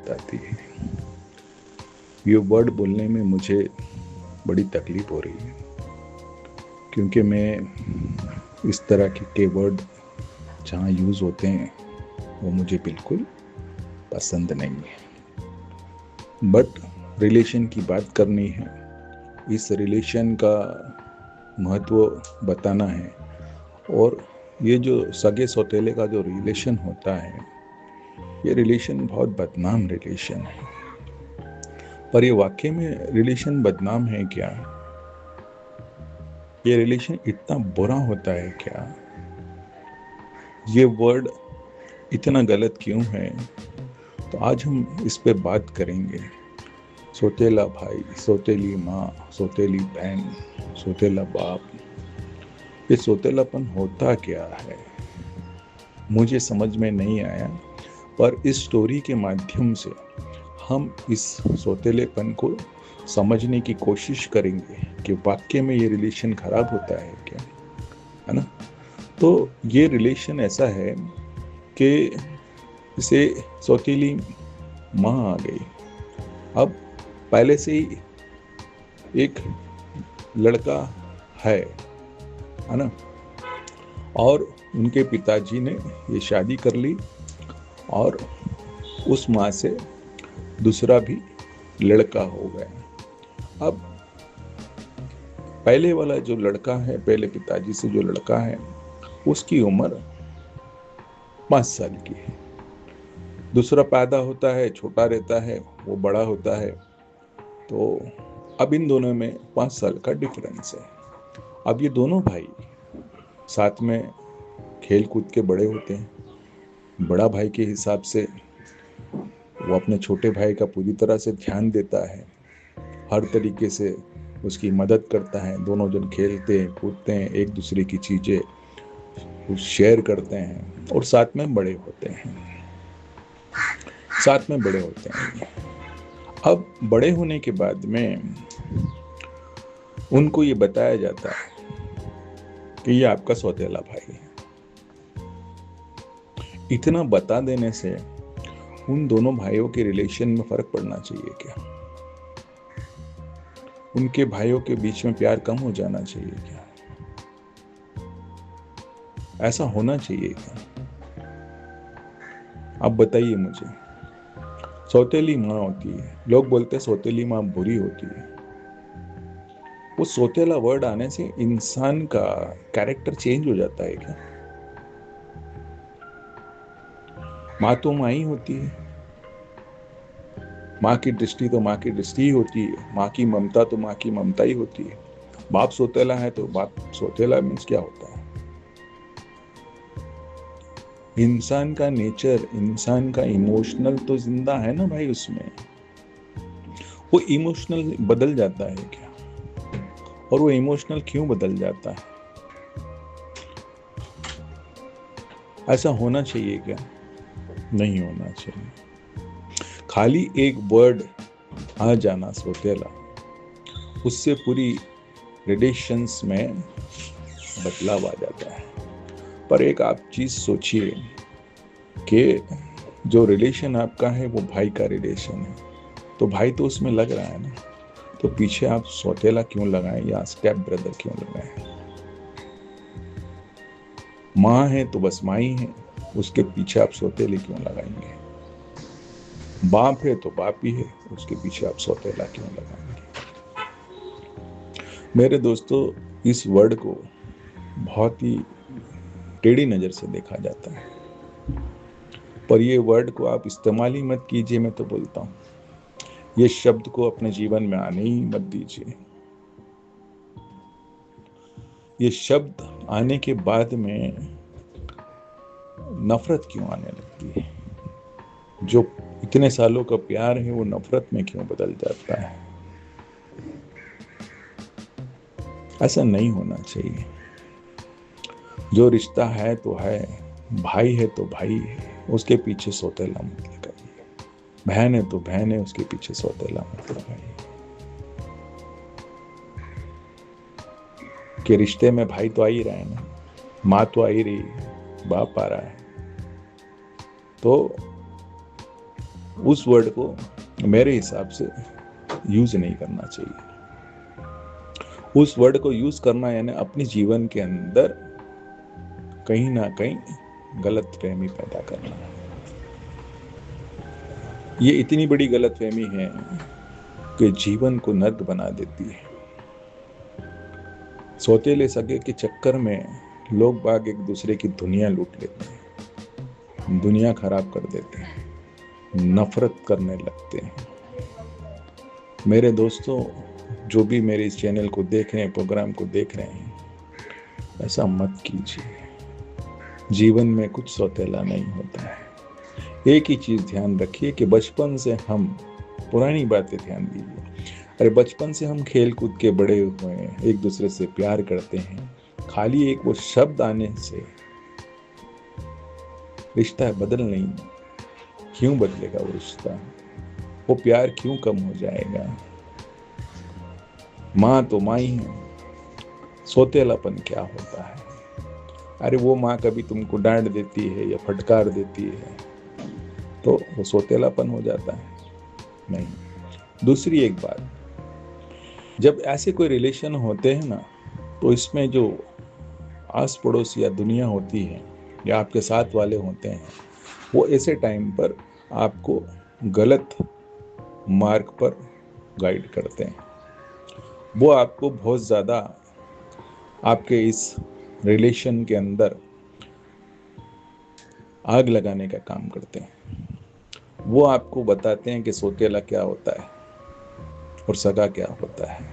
बात आती है। ये वर्ड बोलने में मुझे बड़ी तकलीफ हो रही है, क्योंकि मैं इस तरह के वर्ड जहाँ यूज़ होते हैं वो मुझे बिल्कुल पसंद नहीं है। बट रिलेशन की बात करनी है, इस रिलेशन का महत्व बताना है। और ये जो सगे सौतेले का जो रिलेशन होता है, ये रिलेशन बहुत बदनाम रिलेशन है। पर ये वाकई में रिलेशन बदनाम है क्या? ये रिलेशन इतना बुरा होता है क्या? ये वर्ड इतना गलत क्यों है? तो आज हम इस पे बात करेंगे। सौतेला भाई, सौतेली माँ, सौतेली बहन, सौतेला बाप, ये सौतेलापन होता क्या है? मुझे समझ में नहीं आया। पर इस स्टोरी के माध्यम से हम इस सौतेलेपन को समझने की कोशिश करेंगे कि वाकई में ये रिलेशन खराब होता है क्या, है ना? तो ये रिलेशन ऐसा है कि इसे सौतेली माँ आ गई। अब पहले से ही एक लड़का है ना? और उनके पिताजी ने ये शादी कर ली और उस माँ से दूसरा भी लड़का हो गया। अब पहले वाला जो लड़का है, पहले पिताजी से जो लड़का है, उसकी उम्र 5 साल की है। दूसरा पैदा होता है, छोटा रहता है, वो बड़ा होता है। तो अब इन दोनों में 5 साल का डिफरेंस है। अब ये दोनों भाई साथ में खेल कूद के बड़े होते हैं। बड़ा भाई के हिसाब से वो अपने छोटे भाई का पूरी तरह से ध्यान देता है, हर तरीके से उसकी मदद करता है। दोनों जन खेलते हैं, कूदते हैं, एक दूसरे की चीज़ें शेयर करते हैं और साथ में बड़े होते हैं। अब बड़े होने के बाद में उनको ये बताया जाता है कि ये आपका सौतेला भाई है। इतना बता देने से उन दोनों भाइयों के रिलेशन में फर्क पड़ना चाहिए क्या? उनके भाइयों के बीच में प्यार कम हो जाना चाहिए क्या? ऐसा होना चाहिए क्या? आप बताइए मुझे। सौतेली माँ होती है, लोग बोलते हैं सौतेली माँ बुरी होती है। वो सौतेला वर्ड आने से इंसान का कैरेक्टर चेंज हो जाता है क्या? माँ तो माँ ही होती है। माँ की दृष्टि तो माँ की दृष्टि ही होती है। माँ की ममता तो माँ की ममता ही होती है। बाप सौतेला है तो बाप सौतेला मीन्स क्या होता है? इंसान का नेचर, इंसान का इमोशनल तो जिंदा है ना भाई उसमें। वो इमोशनल बदल जाता है क्या? और वो इमोशनल क्यों बदल जाता है? ऐसा होना चाहिए क्या? नहीं होना चाहिए। खाली एक वर्ड आ जाना सौतेला, उससे पूरी रिलेशंस में बदलाव आ जाता है। पर एक आप चीज सोचिए कि जो रिलेशन आपका है वो भाई का रिलेशन है, तो भाई तो उसमें लग रहा है ना, तो पीछे आप सौतेला क्यों लगाएं या स्टेप ब्रदर क्यों लगाएं? माँ है तो बस माँ ही है, उसके पीछे आप सौतेले क्यों लगाएंगे? बाप है तो बाप ही है, उसके पीछे आप सौतेला क्यों लगाएंगे? मेरे दोस्तों, इस वर्ड को बहुत ही टेढ़ी नजर से देखा जाता है, पर ये वर्ड को आप इस्तेमाल ही मत कीजिए। मैं तो बोलता हूँ ये शब्द को अपने जीवन में आने ही मत दीजिए। ये शब्द आने के बाद में नफरत क्यों आने लगती है? जो इतने सालों का प्यार है वो नफरत में क्यों बदल जाता है? ऐसा नहीं होना चाहिए। जो रिश्ता है तो है, भाई है तो भाई है, उसके पीछे सौतेला मत लगाइए। बहन है तो बहन है, उसके पीछे सौतेला मत लगाइए। कि रिश्ते में भाई तो आ ही रहे हैं ना, माँ तो आ ही रही है, बाप आ रहा है, तो उस वर्ड को मेरे हिसाब से यूज नहीं करना चाहिए। उस वर्ड को यूज करना यानी अपने जीवन के अंदर कहीं ना कहीं गलत फहमी पैदा करना। ये इतनी बड़ी गलत फहमी है कि जीवन को नर्क बना देती है। सौतेले सगे के चक्कर में लोग बाग एक दूसरे की दुनिया लूट लेते हैं, दुनिया खराब कर देते हैं, नफरत करने लगते हैं। मेरे दोस्तों, जो भी मेरे इस चैनल को देख रहे हैं, प्रोग्राम को देख रहे हैं, ऐसा मत कीजिए। जीवन में कुछ सौतेला नहीं होता है। एक ही चीज ध्यान रखिए कि बचपन से हम, पुरानी बातें ध्यान दीजिए, अरे बचपन से हम खेल कूद के बड़े हुए हैं, एक दूसरे से प्यार करते हैं। खाली एक वो शब्द आने से रिश्ता बदल नहीं, क्यों बदलेगा वो रिश्ता? वो प्यार क्यों कम हो जाएगा? माँ तो माँ ही है, सौतेलापन क्या होता है? अरे वो माँ कभी तुमको डांट देती है या फटकार देती है तो वो सौतेलापन हो जाता है? नहीं। दूसरी एक बात, जब ऐसे कोई रिलेशन होते हैं ना, तो इसमें जो आस पड़ोस या दुनिया होती है या आपके साथ वाले होते हैं, वो ऐसे टाइम पर आपको गलत मार्ग पर गाइड करते हैं। वो आपको बहुत ज़्यादा आपके इस रिलेशन के अंदर आग लगाने का काम करते हैं। वो आपको बताते हैं कि सौतेला क्या होता है और सगा क्या होता है।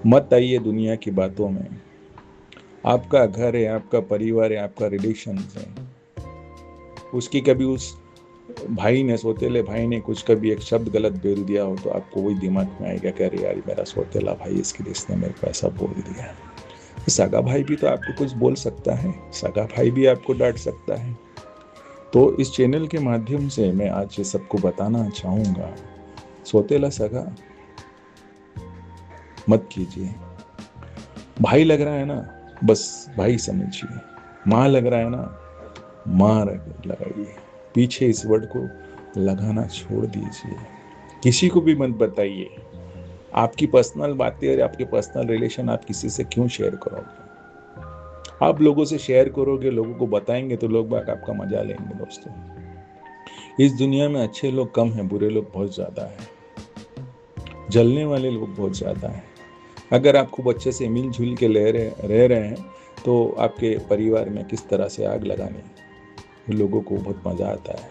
मत आइए दुनिया की बातों में। आपका घर है, आपका परिवार है, आपका रिलेशन है, उसकी कभी उस भाई ने, सौतेले भाई ने कुछ कभी एक शब्द गलत बोल दिया हो तो आपको वही दिमाग में आएगा कि अरे यार मेरा सौतेला भाई, इसके लिए इसने मेरे को ऐसा बोल दिया। सगा भाई भी तो आपको कुछ बोल सकता है, सगा भाई भी आपको डांट सकता है। तो इस चैनल के माध्यम से मैं आज ये सबको बताना चाहूँगा, सौतेला सगा मत कीजिए। भाई लग रहा है ना, बस भाई समझिए। माँ लग रहा है ना, माँ लगाइए। पीछे इस वर्ड को लगाना छोड़ दीजिए। किसी को भी मत बताइए। आपकी पर्सनल बातें और आपके पर्सनल रिलेशन आप किसी से क्यों शेयर करोगे? आप लोगों से शेयर करोगे, लोगों को बताएंगे तो लोग बाग आपका मजा लेंगे। दोस्तों, इस दुनिया में अच्छे लोग कम हैं, बुरे लोग बहुत ज्यादा हैं, जलने वाले लोग बहुत ज्यादा हैं। अगर आप खूब अच्छे से मिलजुल के रह रहे हैं तो आपके परिवार में किस तरह से आग लगाने, लोगों को बहुत मजा आता है।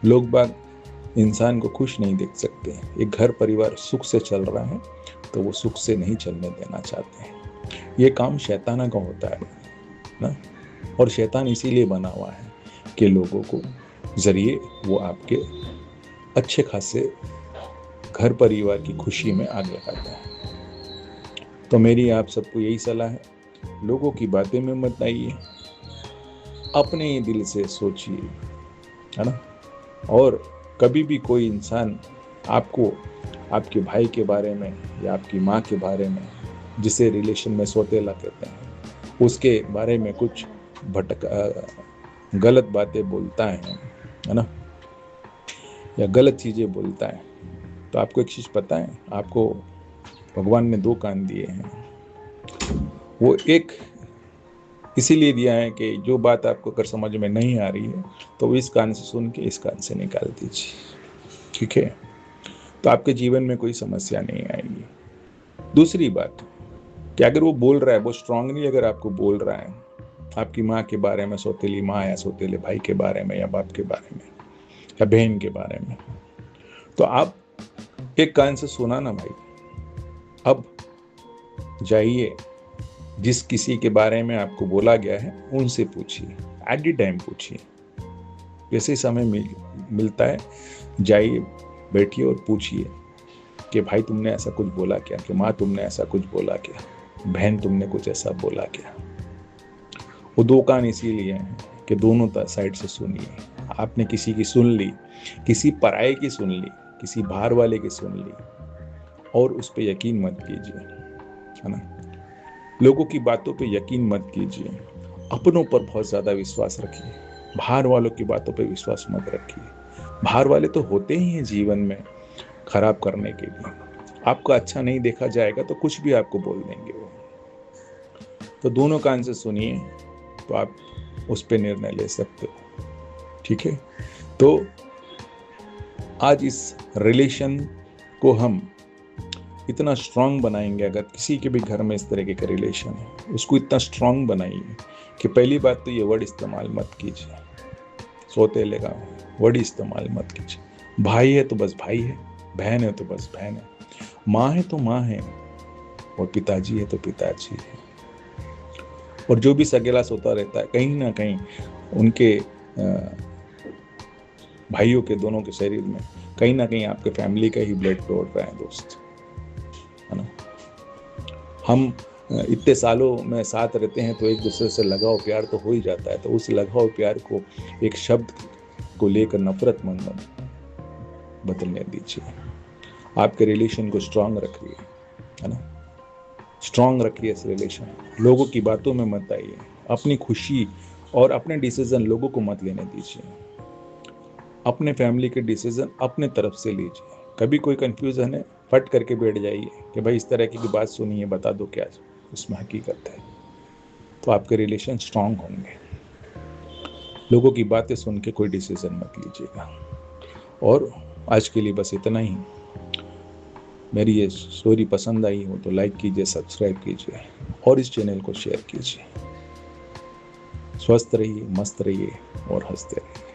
लोग बाग इंसान को खुश नहीं देख सकते। एक घर परिवार सुख से चल रहा है तो वो सुख से नहीं चलने देना चाहते हैं। ये काम शैताना का होता है ना, और शैतान इसीलिए बना हुआ है कि लोगों को जरिए वो आपके अच्छे खासे घर परिवार की खुशी में आग लगाता है। तो मेरी आप सबको यही सलाह है, लोगों की बातें में मत आइए, अपने ही दिल से सोचिए, है ना। और कभी भी कोई इंसान आपको आपके भाई के बारे में या आपकी माँ के बारे में, जिसे रिलेशन में सौतेला कहते हैं, उसके बारे में कुछ गलत बातें बोलता है ना, या गलत चीज़ें बोलता है, तो आपको एक चीज़ पता है, आपको भगवान ने 2 कान दिए हैं। वो एक इसीलिए दिया है कि जो बात आपको अगर समझ में नहीं आ रही है तो इस कान से सुन के इस कान से निकाल दीजिए, ठीक है? तो आपके जीवन में कोई समस्या नहीं आएगी। दूसरी बात कि अगर वो बोल रहा है, वो स्ट्रांगली अगर आपको बोल रहा है आपकी माँ के बारे में, सौतेली माँ या सौतेले भाई के बारे में, या बाप के बारे में, या बहन के बारे में, तो आप एक कान से सुना ना भाई। अब जाइए, जिस किसी के बारे में आपको बोला गया है उनसे पूछिए, एट द टाइम पूछिए, जैसे समय मिलता है जाइए, बैठिए और पूछिए कि भाई तुमने ऐसा कुछ बोला क्या, कि माँ तुमने ऐसा कुछ बोला क्या, बहन तुमने कुछ ऐसा बोला क्या। वो 2 कान इसीलिए हैं कि दोनों साइड से सुनिए। आपने किसी की सुन ली, किसी पराये की सुन ली, किसी बाहर वाले की सुन ली, और उस पर यकीन मत कीजिए, है ना। लोगों की बातों पे यकीन मत कीजिए, अपनों पर बहुत ज़्यादा विश्वास रखिए, बाहर वालों की बातों पे विश्वास मत रखिए। बाहर वाले तो होते ही हैं जीवन में खराब करने के लिए। आपका अच्छा नहीं देखा जाएगा तो कुछ भी आपको बोल देंगे वो। तो दोनों कान से सुनिए, तो आप उस पर निर्णय ले सकते हो। ठीक है, तो आज इस रिलेशन को हम इतना स्ट्रांग बनाएंगे। अगर किसी के भी घर में इस तरीके का रिलेशन है, उसको इतना स्ट्रांग बनाइए कि पहली बात तो ये वर्ड इस्तेमाल मत कीजिए, सौतेले का वर्ड इस्तेमाल मत कीजिए। भाई है तो बस भाई है, बहन है तो बस बहन है, माँ है तो माँ है, और पिताजी है तो पिताजी है। और जो भी सगेला होता रहता है, कहीं ना कहीं उनके भाइयों के दोनों के शरीर में कहीं ना कहीं आपके फैमिली का ही ब्लड दौड़ रहा है दोस्त, है ना। हम इतने सालों में साथ रहते हैं तो एक दूसरे से लगाव प्यार तो हो ही जाता है। तो उस लगाव प्यार को एक शब्द को लेकर नफरत मंद बदलने दीजिए। आपके रिलेशन को स्ट्रांग रखिए, है ना, स्ट्रांग रखिए इस रिलेशन। लोगों की बातों में मत आइए, अपनी खुशी और अपने डिसीजन लोगों को मत लेने दीजिए। अपने फैमिली के डिसीजन अपने तरफ से लीजिए। कभी कोई कंफ्यूजन है, फट करके बैठ जाइए कि भाई इस तरह की बात सुनी है, बता दो क्या उसमें हकीकत है। तो आपके रिलेशन स्ट्रांग होंगे। लोगों की बातें सुन के कोई डिसीजन मत लीजिएगा। और आज के लिए बस इतना ही। मेरी ये स्टोरी पसंद आई हो तो लाइक कीजिए, सब्सक्राइब कीजिए और इस चैनल को शेयर कीजिए। स्वस्थ रहिए, मस्त रहिए और हंसते रहिए।